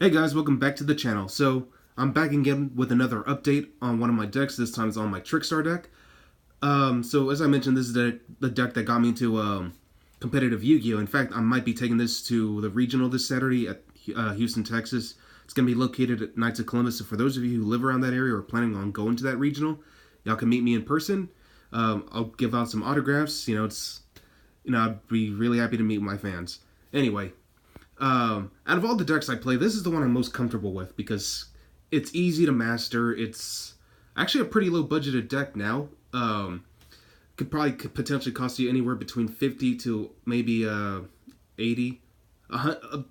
Hey guys, welcome back to the channel. So, I'm back again with another update on one of my decks. This time it's on my Trickstar deck. So as I mentioned, this is the deck that got me into competitive Yu-Gi-Oh! In fact, I might be taking this to the regional this Saturday at Houston, Texas. It's going to be located at Knights of Columbus, so for those of you who live around that area or are planning on going to that regional, y'all can meet me in person. I'll give out some autographs. I'd be really happy to meet my fans. Anyway, out of all the decks I play, this is the one I'm most comfortable with because it's easy to master. It's actually a pretty low budgeted deck now. Could potentially cost you anywhere between 50 to maybe 80,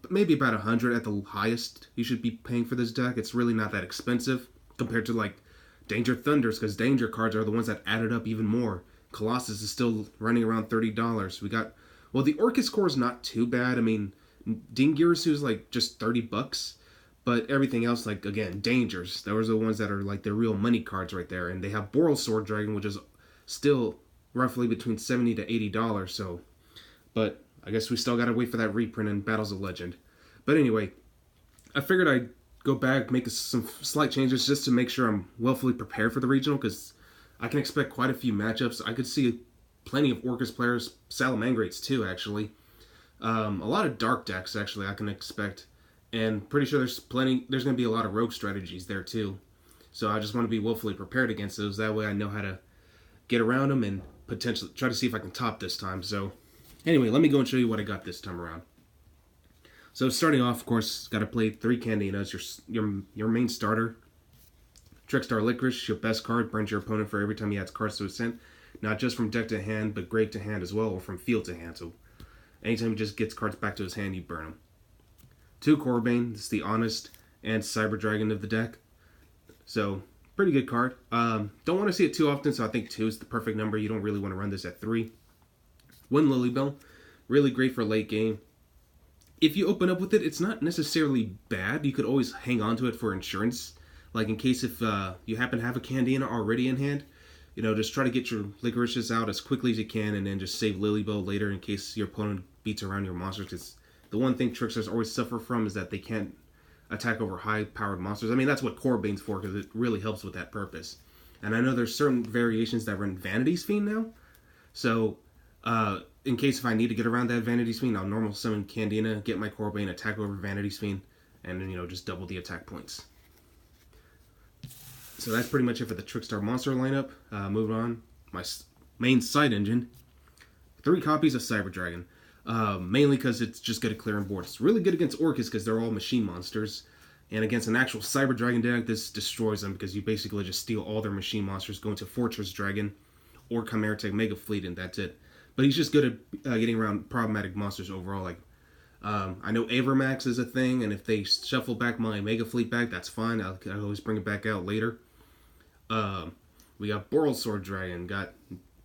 maybe about 100 at the highest you should be paying for this deck. It's really not that expensive compared to like Danger Thunders, because Danger cards are the ones that added up even more. Colossus is still running around $30. The Orcus core is not too bad. I mean, Dingirsu is like just $30, but everything else, like again, Dangers, those are the ones that are like the real money cards right there. And they have Boral Sword Dragon, which is still roughly between $70 to $80. So, but I guess we still gotta wait for that reprint in Battles of Legend. But anyway, I figured I'd go back, make some slight changes just to make sure I'm well fully prepared for the regional, because I can expect quite a few matchups. I could see plenty of Orcus players, Salamangrates too, actually. A lot of dark decks, actually, I can expect. And pretty sure there's going to be a lot of rogue strategies there too. So I just want to be willfully prepared against those. That way I know how to get around them and potentially try to see if I can top this time. So anyway, let me go and show you what I got this time around. So starting off, of course, got to play 3 Candinas, your main starter. Trickstar Licorice, your best card, burns your opponent for every time he adds cards to his hand. Not just from deck to hand, but grave to hand as well, or from field to hand. So anytime he just gets cards back to his hand, you burn them. 2 Corbane, this is the Honest and Cyber Dragon of the deck. So, pretty good card. Don't want to see it too often, so I think 2 is the perfect number. You don't really want to run this at 3. 1 Lilybell, really great for late game. If you open up with it, it's not necessarily bad. You could always hang on to it for insurance. Like in case if you happen to have a Candiana already in hand, just try to get your Licorices out as quickly as you can, and then just save Lilybell later in case your opponent beats around your monsters. Because the one thing Trickstars always suffer from is that they can't attack over high-powered monsters. I mean, that's what Corbane's for, because it really helps with that purpose. And I know there's certain variations that run Vanity's Fiend now. So, in case if I need to get around that Vanity's Fiend, I'll normal summon Candina, get my Corbane, attack over Vanity's Fiend, and then, just double the attack points. So that's pretty much it for the Trickstar monster lineup. Moving on, my main side engine, 3 copies of Cyber Dragon. Mainly because it's just good at clearing board. It's really good against Orcus because they're all machine monsters. And against an actual Cyber Dragon deck, this destroys them because you basically just steal all their machine monsters, go into Fortress Dragon or Chimera Tech Mega Fleet, and that's it. But he's just good at getting around problematic monsters overall. Like, I know Avermax is a thing, and if they shuffle back my Mega Fleet back, that's fine. I'll always bring it back out later. We got Boral Sword Dragon, got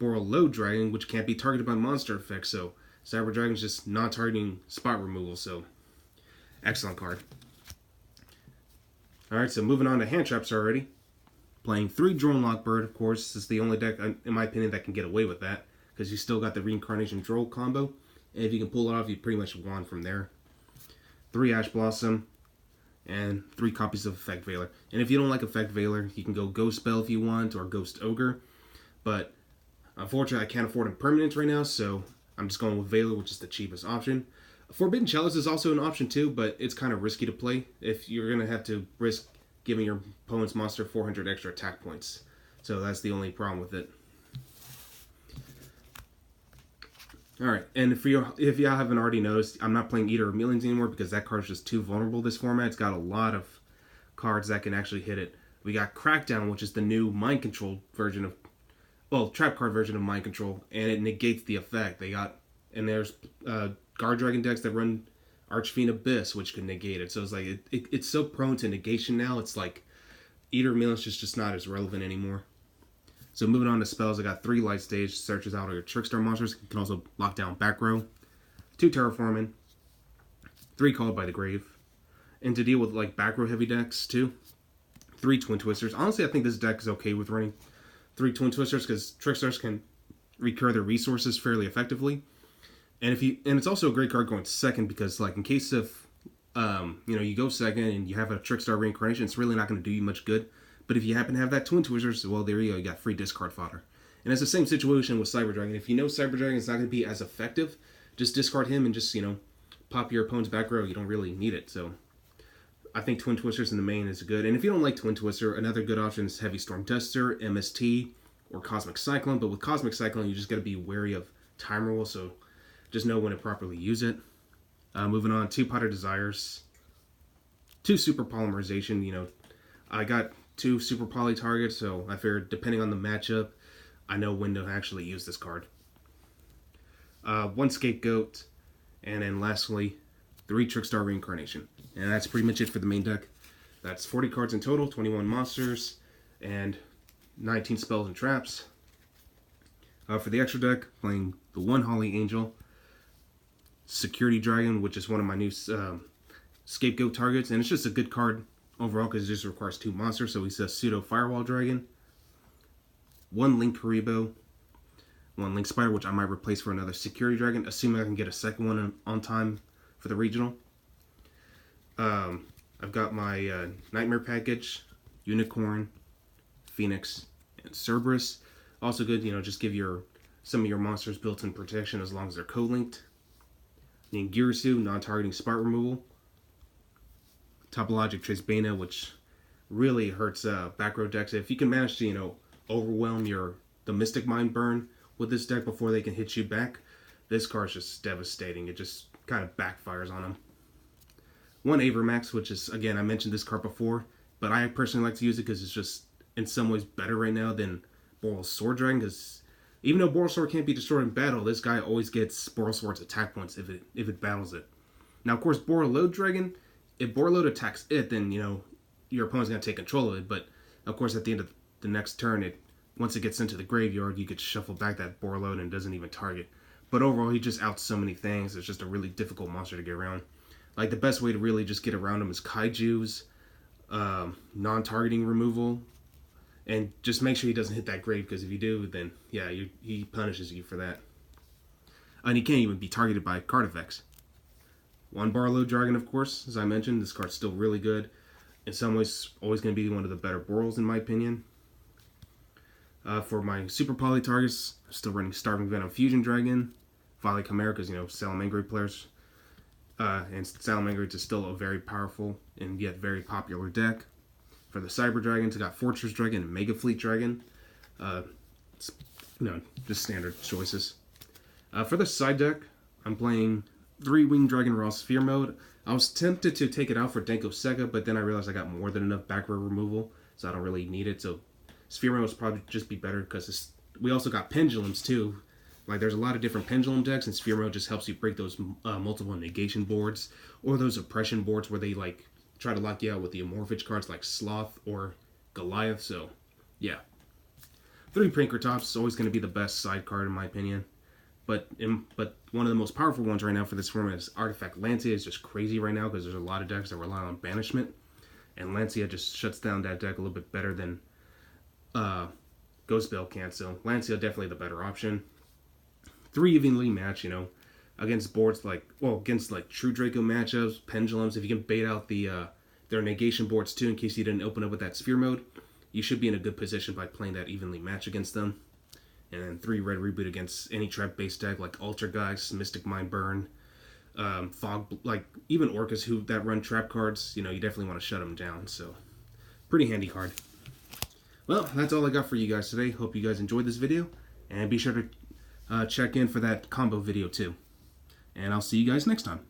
Boral Load Dragon, which can't be targeted by monster effects, so Cyber Dragon's just non-targeting spot removal, so excellent card. Alright, so moving on to hand traps already. Playing 3 Drone Lockbird, of course. This is the only deck, in my opinion, that can get away with that, because you still got the Reincarnation Droll combo, and if you can pull it off, you pretty much won from there. 3 Ash Blossom, and 3 copies of Effect Veiler. And if you don't like Effect Veiler, you can go Ghost Spell if you want, or Ghost Ogre, but unfortunately I can't afford Impermanence right now, so I'm just going with Veiler, which is the cheapest option. Forbidden Chalice is also an option too, but it's kind of risky to play if you're going to have to risk giving your opponent's monster 400 extra attack points. So that's the only problem with it. Alright, and if y'all haven't already noticed, I'm not playing Eater of Millions anymore because that card's just too vulnerable this format. It's got a lot of cards that can actually hit it. We got Crackdown, which is the new Mind Control version of, trap card version of Mind Control, and it negates the effect. There's Guard Dragon decks that run Archfiend Abyss, which can negate it. So it's like, it's so prone to negation now, it's like Eater of Millions is just not as relevant anymore. So moving on to spells, I got 3 Light Stage, searches out all your Trickstar monsters. You can also lock down Back Row. 2 Terraforming. 3 Called by the Grave. And to deal with like Back Row heavy decks too, 3 Twin Twisters. Honestly, I think this deck is okay with running 3 Twin Twisters because Trickstars can recur their resources fairly effectively. And it's also a great card going second because, like, in case of you go second and you have a Trickstar reincarnation, it's really not going to do you much good. But if you happen to have that Twin Twisters, well, there you go. You got free discard fodder. And it's the same situation with Cyber Dragon. If you know Cyber Dragon is not going to be as effective, just discard him and just, pop your opponent's back row. You don't really need it. So I think Twin Twisters in the main is good. And if you don't like Twin Twister, another good option is Heavy Storm Duster, MST, or Cosmic Cyclone. But with Cosmic Cyclone, you just got to be wary of Time Roll. So just know when to properly use it. Moving on, 2 Pot of Desires, 2 Super Polymerization. I got 2 Super Poly targets, so I figured depending on the matchup, I know when to actually use this card. 1 Scapegoat, and then lastly, 3 Trickstar Reincarnation. And that's pretty much it for the main deck. That's 40 cards in total, 21 monsters, and 19 spells and traps. For the extra deck, playing the 1 Holly Angel, Security Dragon, which is one of my new Scapegoat targets, and it's just a good card overall because it just requires 2 monsters. So he's a pseudo Firewall Dragon, 1 Link Karibo, 1 Link Spider, which I might replace for another Security Dragon, assuming I can get a second one on time for the regional. I've got my Nightmare Package, Unicorn, Phoenix, and Cerberus. Also good, just give some of your monsters built-in protection as long as they're co-linked. Ningirsu, non-targeting spot removal. Topologic Trace Bana, which really hurts back row decks. If you can manage to, overwhelm the Mystic Mind burn with this deck before they can hit you back, this card's just devastating. It just kind of backfires on them. 1 Avermax, which is, again, I mentioned this card before, but I personally like to use it because it's just in some ways better right now than Boral Sword Dragon, because even though Boral Sword can't be destroyed in battle, this guy always gets Boral Sword's attack points if it battles it. Now, of course, Borreload Dragon, if Borreload attacks it, then, your opponent's going to take control of it. But, of course, at the end of the next turn, once it gets into the graveyard, you could shuffle back that Borreload and it doesn't even target. But overall, he just outs so many things. It's just a really difficult monster to get around. Like, the best way to really just get around him is Kaiju's, non-targeting removal, and just make sure he doesn't hit that grave, because if you do, then, yeah, he punishes you for that. And he can't even be targeted by card effects. 1 Borreload Dragon, of course, as I mentioned. This card's still really good. In some ways, always going to be one of the better Borals, in my opinion. For my Super Poly targets, I'm still running Starving Venom Fusion Dragon, Violet Chimera, because, Salamangreat players. And Salamangreat is still a very powerful and yet very popular deck. For the Cyber Dragons, I got Fortress Dragon and Mega Fleet Dragon. Just standard choices. For the side deck, I'm playing 3 Winged Dragon Raw Sphere Mode. I was tempted to take it out for Denko Sega, but then I realized I got more than enough back row removal, so I don't really need it. So Sphere Mode would probably just be better, because we also got Pendulums too. Like, there's a lot of different Pendulum decks, and Sphere Mode just helps you break those multiple negation boards, or those oppression boards where they, try to lock you out with the Amorphage cards like Sloth or Goliath. So, yeah. 3 Prinkertops is always going to be the best side card, in my opinion. But one of the most powerful ones right now for this format is Artifact Lancia. Is just crazy right now because there's a lot of decks that rely on banishment, and Lancia just shuts down that deck a little bit better than Ghost Bell can. So Lancia definitely the better option. 3 evenly matched, against boards against True Draco matchups, Pendulums. If you can bait out their negation boards too, in case you didn't open up with that Sphere Mode, you should be in a good position by playing that evenly match against them. And then 3 Red Reboot against any trap-based deck like Altergeist, Mystic Mind Burn, Fog, even Orcas that run trap cards. You definitely want to shut them down. So, pretty handy card. Well, that's all I got for you guys today. Hope you guys enjoyed this video, and be sure to check in for that combo video too. And I'll see you guys next time.